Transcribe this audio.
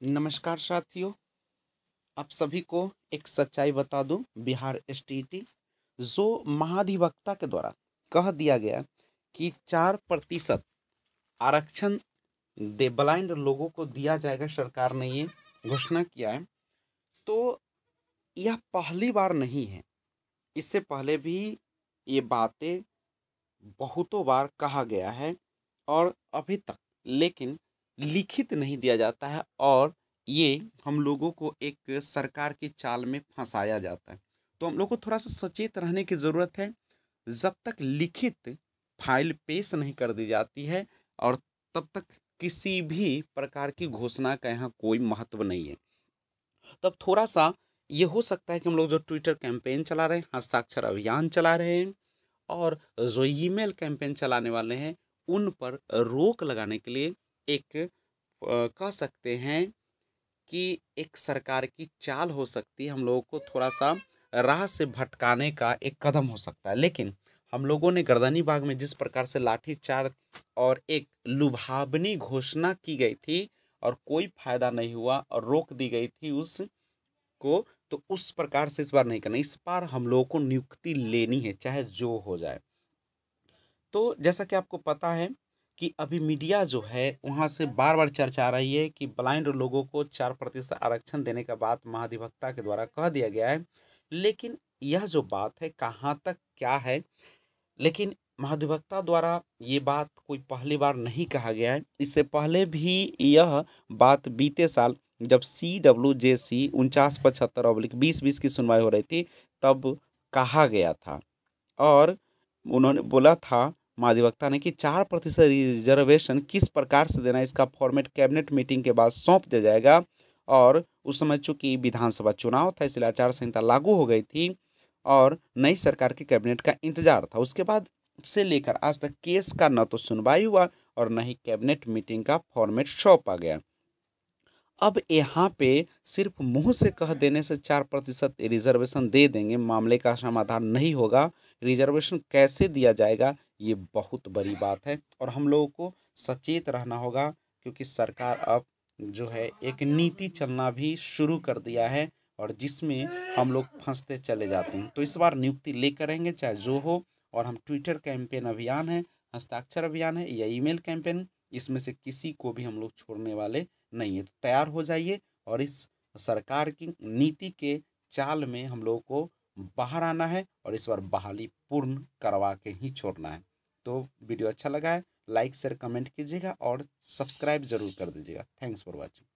नमस्कार साथियों, आप सभी को एक सच्चाई बता दूं। बिहार एसटीईटी जो महाधिवक्ता के द्वारा कह दिया गया कि 4% आरक्षण दे ब्लाइंड लोगों को दिया जाएगा, सरकार ने ये घोषणा किया है। तो यह पहली बार नहीं है, इससे पहले भी ये बातें बहुतों बार कहा गया है और अभी तक लेकिन लिखित नहीं दिया जाता है और ये हम लोगों को एक सरकार की चाल में फंसाया जाता है। तो हम लोग को थोड़ा सा सचेत रहने की ज़रूरत है। जब तक लिखित फाइल पेश नहीं कर दी जाती है और तब तक किसी भी प्रकार की घोषणा का यहाँ कोई महत्व नहीं है। तब थोड़ा सा ये हो सकता है कि हम लोग जो ट्विटर कैंपेन चला रहे हैं, हस्ताक्षर अभियान चला रहे हैं और जो ईमेल कैंपेन चलाने वाले हैं, उन पर रोक लगाने के लिए एक कह सकते हैं कि एक सरकार की चाल हो सकती है। हम लोगों को थोड़ा सा राह से भटकाने का एक कदम हो सकता है। लेकिन हम लोगों ने गर्दनी बाग में जिस प्रकार से लाठीचार्ज और एक लुभावनी घोषणा की गई थी और कोई फायदा नहीं हुआ और रोक दी गई थी उसको, तो उस प्रकार से इस बार नहीं करना। इस बार हम लोगों को नियुक्ति लेनी है, चाहे जो हो जाए। तो जैसा कि आपको पता है कि अभी मीडिया जो है वहाँ से बार बार चर्चा आ रही है कि ब्लाइंड लोगों को 4% आरक्षण देने का बात महाधिवक्ता के द्वारा कह दिया गया है। लेकिन यह जो बात है कहाँ तक क्या है, लेकिन महाधिवक्ता द्वारा ये बात कोई पहली बार नहीं कहा गया है। इससे पहले भी यह बात बीते साल जब CWJC 4975/2020 की सुनवाई हो रही थी तब कहा गया था और उन्होंने बोला था महाधिवक्ता ने कि 4% रिजर्वेशन किस प्रकार से देना, इसका फॉर्मेट कैबिनेट मीटिंग के बाद सौंप दिया जाएगा। और उस समय चूंकि विधानसभा चुनाव था इसलिए आचार संहिता लागू हो गई थी और नई सरकार के कैबिनेट का इंतजार था। उसके बाद से लेकर आज तक केस का न तो सुनवाई हुआ और न ही कैबिनेट मीटिंग का फॉर्मेट सौंपा गया। अब यहाँ पे सिर्फ मुंह से कह देने से 4% रिजर्वेशन दे देंगे, मामले का समाधान नहीं होगा। रिजर्वेशन कैसे दिया जाएगा ये बहुत बड़ी बात है और हम लोगों को सचेत रहना होगा, क्योंकि सरकार अब जो है एक नीति चलना भी शुरू कर दिया है और जिसमें हम लोग फंसते चले जाते हैं। तो इस बार नियुक्ति लेकर रहेंगे चाहे जो हो। और हम ट्विटर कैंपेन अभियान है, हस्ताक्षर अभियान है या ईमेल कैंपेन, इसमें से किसी को भी हम लोग छोड़ने वाले नहीं है। तो तैयार हो जाइए और इस सरकार की नीति के चाल में हम लोगों को बाहर आना है और इस बार बहाली पूर्ण करवा के ही छोड़ना है। तो वीडियो अच्छा लगा है लाइक शेयर कमेंट कीजिएगा और सब्सक्राइब जरूर कर दीजिएगा। Thanks for watching.